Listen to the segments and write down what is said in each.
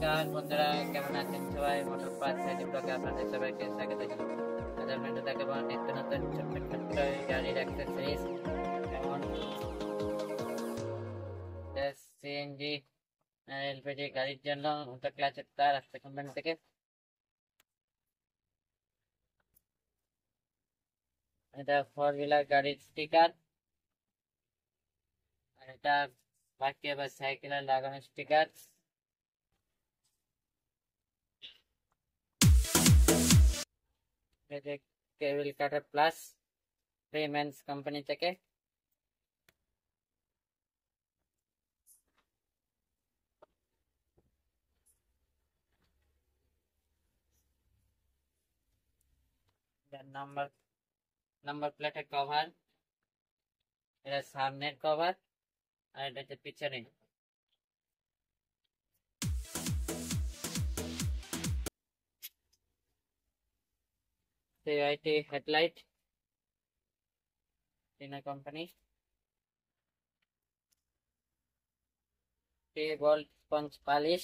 নমস্কার বন্ধুরা, কেমন আছেন সবাই? মোটর পাঁচ সাইডি ব্লগে আপনাদের সবাইকে স্বাগত জানাই। আজ আপনাদের দেখাবো নিত্য নতুন ছোট্ট ছোট্ট গাড়ির অ্যাক্সেসরিজ, যেমন সিএনজি এলপিজি গাড়ির জন্য অটো ক্লাচের তার আসছে কোম্পানি থেকে। এটা 4 হুইলার গাড়ির স্টিকার, আর এটা বাইকে বা সাইকেলে লাগানো স্টিকার। কেবল কাটার প্লাস ফ্রিম্যান্স কোম্পানি থেকে। নাম্বার নাম্বার প্লেটের কভার, এটা সামনের কভার, আর এটা হচ্ছে পিছনে। সিআইটি হেডলাইট, চীনা company. 3 volt sponge polish,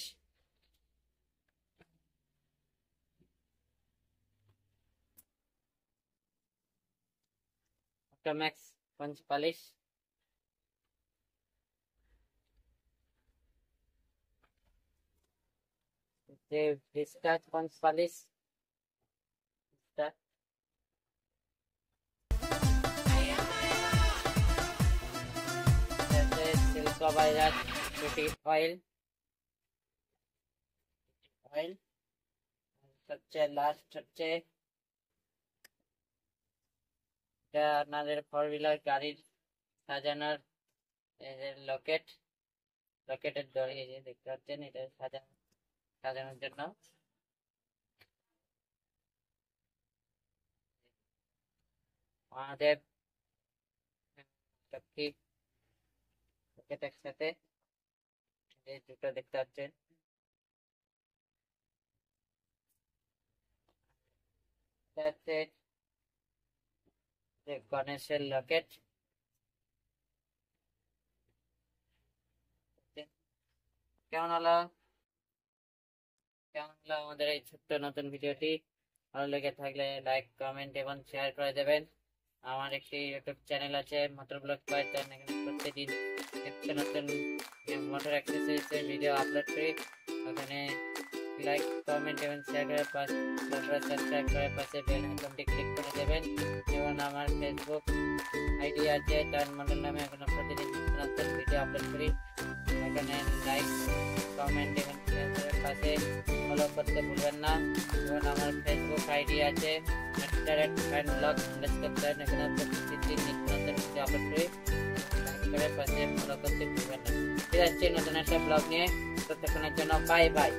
Automax sponge polish, Vista sponge polish, silk virus beauty oil. সবচেয়ে লাস্ট হচ্ছে এটা আপনাদের 4 হুইলার গাড়ির সাজানোর লকেটের দড়ি, এই যে দেখতে পাচ্ছেন, এটা সাজানোর জন্য। আমাদের লকেট একসাথে এই দুটো দেখতে পাচ্ছেন। গণেশের লকেট। কেমন হলো আমাদের এই ছোট্ট নতুন ভিডিওটি? ভালো লেগে থাকলে লাইক, কমেন্ট এবং শেয়ার করে দেবেন। আমার একটি ইউটিউব চ্যানেল আছে, মোটর ব্লগ বাই চ্যানেল। এখানে প্রতিদিন নিত্য নতুন মোটর অ্যাক্সেসরিজের ভিডিও আপলোড করি। ওখানে লাইক, কমেন্ট এবং শেয়ার করে তারপরে সাবস্ক্রাইব করে পাশে বেল আইকনটি ক্লিক করে দেবেন। এবং আমার ফেসবুক আইডি আছে টার্ন মডেল নামে, এখন প্রতিদিন নিত্য নতুন ভিডিও আপলোড করি। এখানে লাইক, কমেন্ট এবং শেয়ার করে পাশে ফলো করতে ভুলবেন না। এবং আমার ফেসবুক আইডি আছে এখানে প্রতিদিন নিত্য নতুন ভিডিও আপলোড করি। লাইক করে পাশে ফলো করতে ভুলবেন না। ঠিক আছে, নতুন একটা ব্লগ নিয়ে ততক্ষণের জন্য বাই বাই।